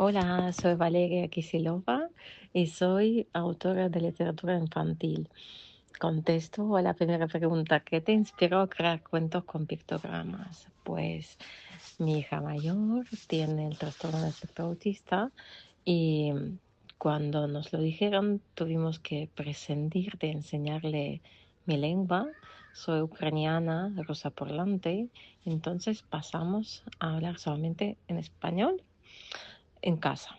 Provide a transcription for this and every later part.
Hola, soy Valeria Kisilova y soy autora de literatura infantil. Contesto a la primera pregunta: ¿qué te inspiró a crear cuentos con pictogramas? Pues mi hija mayor tiene el trastorno del espectro autista y cuando nos lo dijeron tuvimos que prescindir de enseñarle mi lengua. Soy ucraniana, rusa parlante, entonces pasamos a hablar solamente en español en casa,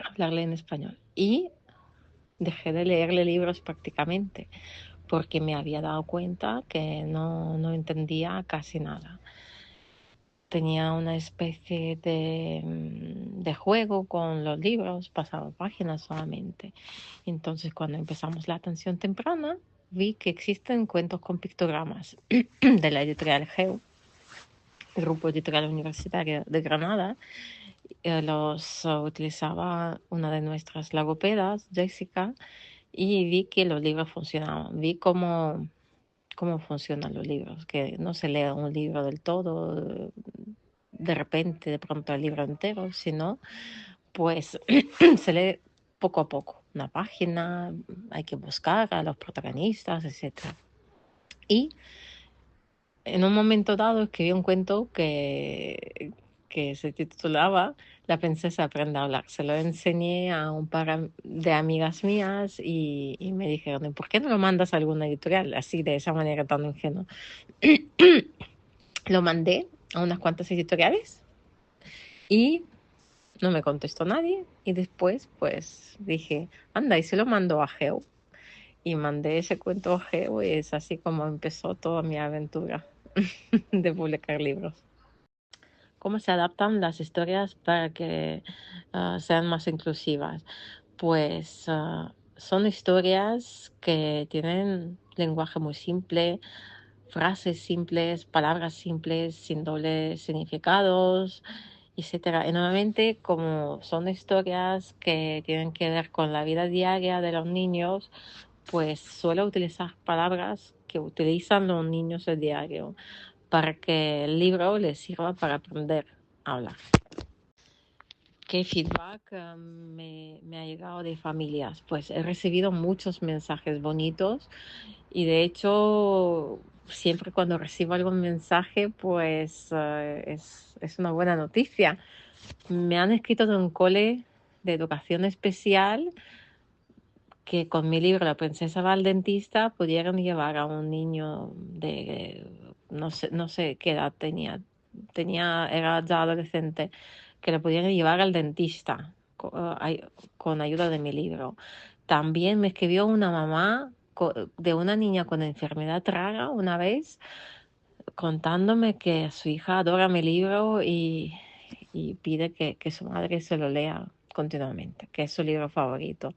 hablarle en español. Y dejé de leerle libros prácticamente porque me había dado cuenta que no entendía casi nada. Tenía una especie de juego con los libros, pasaba páginas solamente. Entonces, cuando empezamos la atención temprana, vi que existen cuentos con pictogramas de la editorial GEU, Grupo Editorial Universitario de Granada. Los utilizaba una de nuestras logopedas, Jessica, y vi que los libros funcionaban. Vi cómo funcionan los libros, que no se lee un libro del todo, de repente, de pronto el libro entero, sino pues se lee poco a poco, una página, hay que buscar a los protagonistas, etcétera. Y en un momento dado escribí un cuento que se titulaba La princesa aprende a hablar. Se lo enseñé a un par de amigas mías y me dijeron: ¿y por qué no lo mandas a alguna editorial? Así, de esa manera tan ingenua. Lo mandé a unas cuantas editoriales y no me contestó nadie. Y después, pues dije, anda, y se lo mando a Geo. Y mandé ese cuento a Geo y es así como empezó toda mi aventura de publicar libros. ¿Cómo se adaptan las historias para que sean más inclusivas? Pues son historias que tienen lenguaje muy simple, frases simples, palabras simples, sin dobles significados, etcétera. Y normalmente, como son historias que tienen que ver con la vida diaria de los niños, pues suelo utilizar palabras que utilizan los niños a diario para que el libro les sirva para aprender a hablar. ¿Qué feedback me ha llegado de familias? Pues he recibido muchos mensajes bonitos y de hecho siempre cuando recibo algún mensaje pues es una buena noticia. Me han escrito de un cole de educación especial que con mi libro La princesa va al dentista pudieron llevar a un niño de no sé qué edad era ya adolescente, que lo pudieron llevar al dentista con ayuda de mi libro. También me escribió una mamá de una niña con enfermedad rara una vez contándome que su hija adora mi libro y pide que su madre se lo lea continuamente, que es su libro favorito.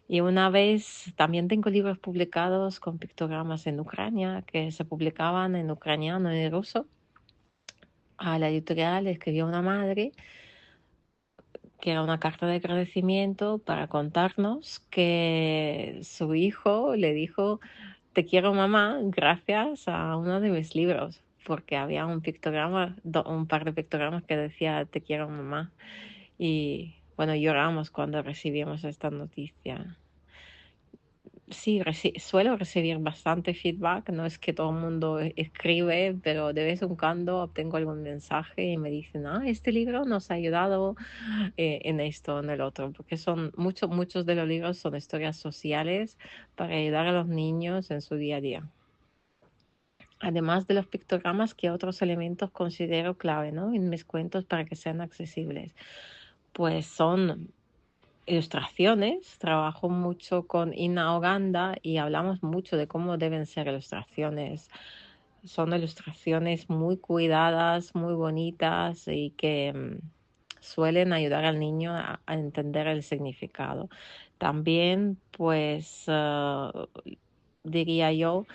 Y una vez también tengo libros publicados con pictogramas en Ucrania, que se publicaban en ucraniano y en ruso. A la editorial le escribió una madre que era una carta de agradecimiento para contarnos que su hijo le dijo: te quiero, mamá, gracias a uno de mis libros, porque había un pictograma, un par de pictogramas que decía te quiero, mamá. Y bueno, lloramos cuando recibimos esta noticia. Sí, suelo recibir bastante feedback. No es que todo el mundo escribe, pero de vez en cuando obtengo algún mensaje y me dicen: este libro nos ha ayudado en esto, en el otro, porque son muchos de los libros son historias sociales para ayudar a los niños en su día a día. Además de los pictogramas, ¿qué otros elementos considero clave, ¿no?, en mis cuentos para que sean accesibles? Pues son ilustraciones. Trabajo mucho con Ina Oganda y hablamos mucho de cómo deben ser ilustraciones. Son ilustraciones muy cuidadas, muy bonitas y que suelen ayudar al niño a entender el significado. También, pues, diría yo,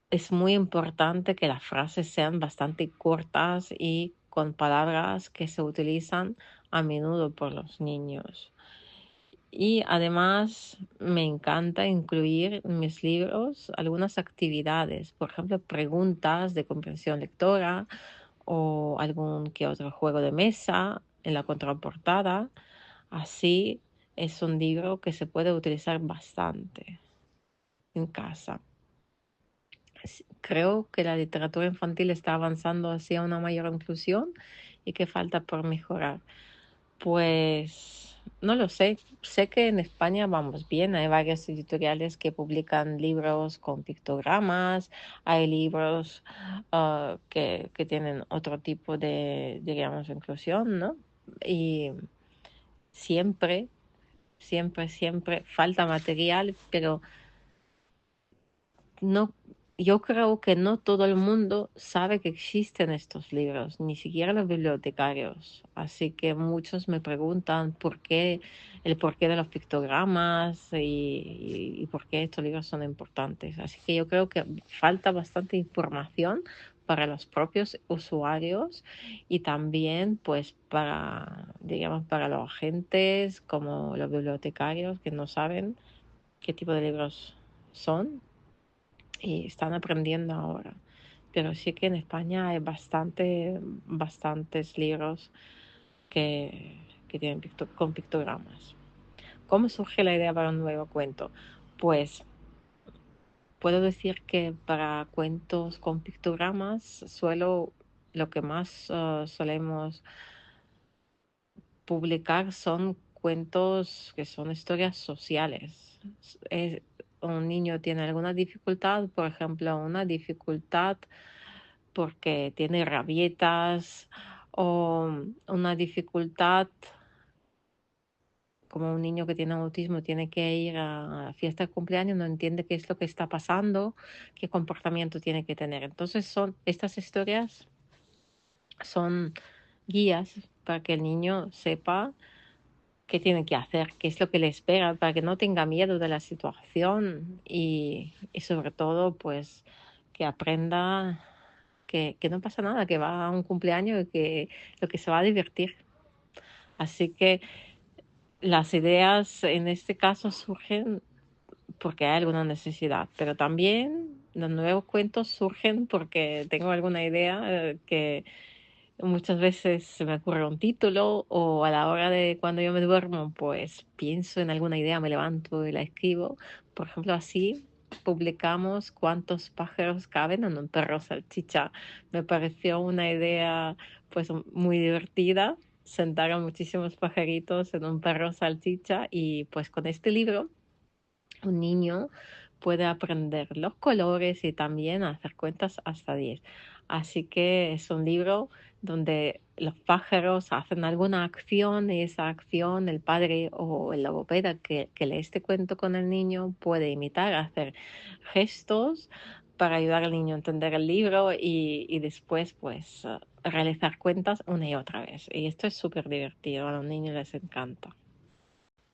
es muy importante que las frases sean bastante cortas y con palabras que se utilizan a menudo por los niños. Y además me encanta incluir en mis libros algunas actividades, por ejemplo, preguntas de comprensión lectora o algún que otro juego de mesa en la contraportada. Así es un libro que se puede utilizar bastante en casa. Creo que la literatura infantil está avanzando hacia una mayor inclusión y que falta por mejorar. Pues no lo sé. Sé que en España vamos bien. Hay varias editoriales que publican libros con pictogramas. Hay libros que tienen otro tipo de, digamos, inclusión, ¿no? Y siempre, siempre falta material, pero no, yo creo que no todo el mundo sabe que existen estos libros, ni siquiera los bibliotecarios. Así que muchos me preguntan el porqué de los pictogramas y por qué estos libros son importantes. Así que yo creo que falta bastante información para los propios usuarios y también pues para, digamos, para los agentes como los bibliotecarios que no saben qué tipo de libros son y están aprendiendo ahora. Pero sí que en España hay bastantes libros que tienen con pictogramas. ¿Cómo surge la idea para un nuevo cuento? Pues puedo decir que para cuentos con pictogramas lo que más solemos publicar son cuentos que son historias sociales. Es- un niño tiene alguna dificultad, por ejemplo, una dificultad porque tiene rabietas o una dificultad como un niño que tiene autismo tiene que ir a la fiesta de cumpleaños, no entiende qué es lo que está pasando, qué comportamiento tiene que tener. Entonces estas historias son guías para que el niño sepa qué tiene que hacer, qué es lo que le espera, para que no tenga miedo de la situación y sobre todo, pues, que aprenda que no pasa nada, que va a un cumpleaños y que lo que se va a divertir. Así que las ideas en este caso surgen porque hay alguna necesidad, pero también los nuevos cuentos surgen porque tengo alguna idea que muchas veces se me ocurre un título o a la hora de cuando yo me duermo, pues pienso en alguna idea, me levanto y la escribo. Por ejemplo, así publicamos cuántos pájaros caben en un perro salchicha. Me pareció una idea pues muy divertida, sentar a muchísimos pajaritos en un perro salchicha y pues con este libro un niño puede aprender los colores y también hacer cuentas hasta 10. Así que es un libro donde los pájaros hacen alguna acción y esa acción el padre o el logopeda que lee este cuento con el niño puede imitar, hacer gestos para ayudar al niño a entender el libro y después pues realizar cuentas una y otra vez. Y esto es súper divertido, a los niños les encanta.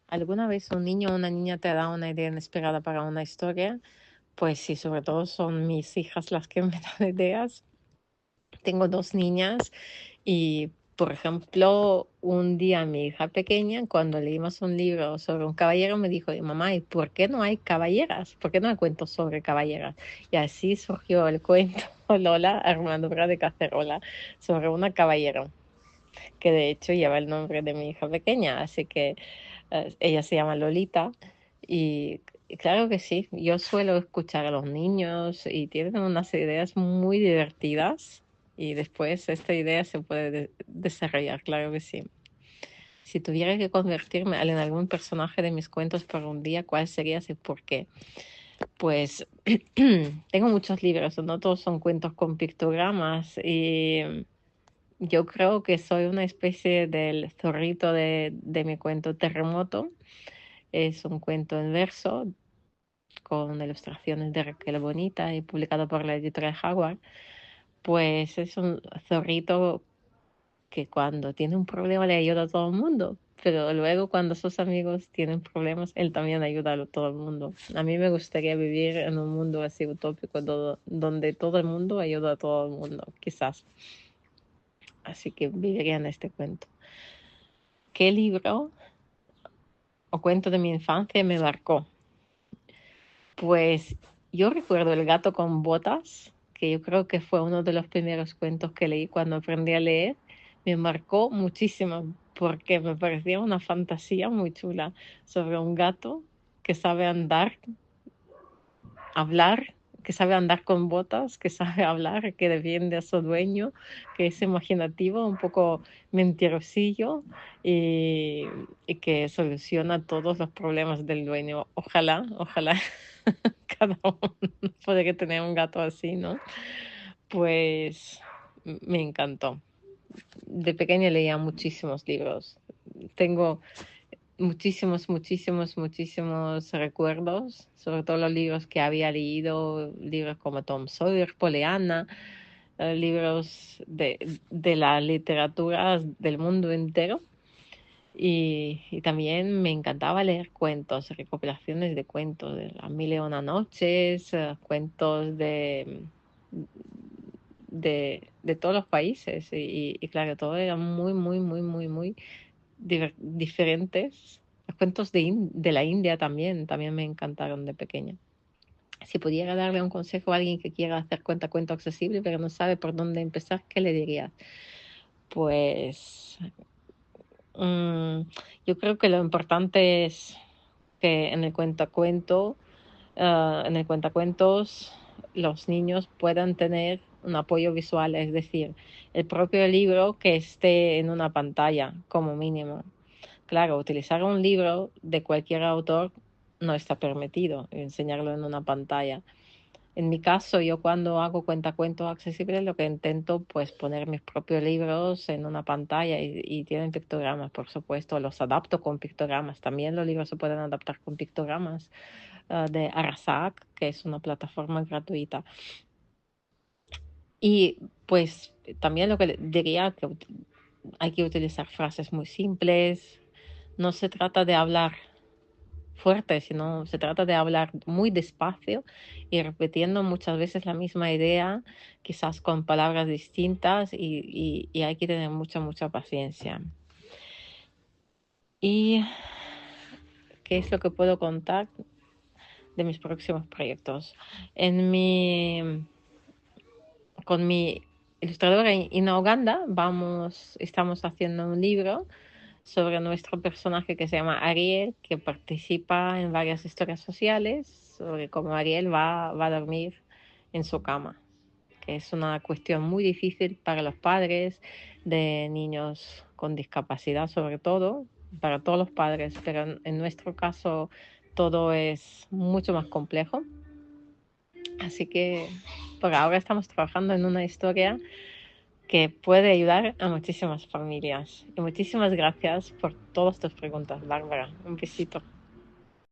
¿Alguna vez un niño o una niña te da una idea inesperada para una historia? Pues sí, sobre todo son mis hijas las que me dan ideas. Tengo dos niñas y, por ejemplo, un día mi hija pequeña, cuando leímos un libro sobre un caballero, me dijo, mamá, ¿y por qué no hay caballeras? ¿Por qué no hay cuentos sobre caballeras? Y así surgió el cuento Lola, armadura de cacerola, sobre una caballero, que de hecho lleva el nombre de mi hija pequeña, así que ella se llama Lolita y claro que sí, yo suelo escuchar a los niños y tienen unas ideas muy divertidas y después esta idea se puede desarrollar, claro que sí. Si tuviera que convertirme en algún personaje de mis cuentos por un día, ¿cuál sería y por qué? Pues tengo muchos libros, no todos son cuentos con pictogramas y yo creo que soy una especie del zorrito de mi cuento Terremoto. Es un cuento en verso con ilustraciones de Raquel Bonita y publicado por la editorial Jaguar. Pues es un zorrito que cuando tiene un problema le ayuda a todo el mundo, pero luego cuando sus amigos tienen problemas, él también ayuda a todo el mundo. A mí me gustaría vivir en un mundo así utópico donde todo el mundo ayuda a todo el mundo, quizás. Así que viviría en este cuento. ¿Qué libro o cuento de mi infancia me marcó? Pues yo recuerdo El gato con botas, que yo creo que fue uno de los primeros cuentos que leí cuando aprendí a leer. me marcó muchísimo porque me parecía una fantasía muy chula sobre un gato que sabe andar, hablar, que sabe andar con botas, que sabe hablar, que defiende a su dueño, que es imaginativo, un poco mentirosillo y, y que soluciona todos los problemas del dueño. Ojalá, ojalá cada uno podría tener un gato así, ¿no? Pues me encantó. De pequeña leía muchísimos libros. Tengo muchísimos recuerdos, sobre todo los libros que había leído, libros como Tom Sawyer, Pollyanna, libros de la literatura del mundo entero. Y también me encantaba leer cuentos, recopilaciones de cuentos, de las mil y una noches, cuentos de todos los países. Y claro, todo era muy diferentes. Los cuentos de la India también me encantaron de pequeña. Si pudiera darle un consejo a alguien que quiera hacer cuento accesible, pero no sabe por dónde empezar, ¿qué le dirías? Pues mm, yo creo que lo importante es que en el en el cuentacuentos, los niños puedan tener un apoyo visual, es decir, el propio libro que esté en una pantalla como mínimo. Claro, utilizar un libro de cualquier autor no está permitido, enseñarlo en una pantalla. En mi caso, yo cuando hago cuentacuentos accesibles, lo que intento pues poner mis propios libros en una pantalla y tienen pictogramas, por supuesto, los adapto con pictogramas. También los libros se pueden adaptar con pictogramas de Arasac, que es una plataforma gratuita. Y pues también lo que diría que hay que utilizar frases muy simples. No se trata de hablar fuerte, sino se trata de hablar muy despacio y repitiendo muchas veces la misma idea, quizás con palabras distintas y hay que tener mucha paciencia. ¿Y qué es lo que puedo contar de mis próximos proyectos? En mi, con mi ilustradora Ina Uganda estamos haciendo un libro sobre nuestro personaje que se llama Ariel, que participa en varias historias sociales, sobre cómo Ariel va a dormir en su cama, que es una cuestión muy difícil para los padres de niños con discapacidad, sobre todo, para todos los padres, pero en nuestro caso todo es mucho más complejo. Así que por ahora estamos trabajando en una historia que puede ayudar a muchísimas familias. Y muchísimas gracias por todas tus preguntas, Bárbara. Un besito.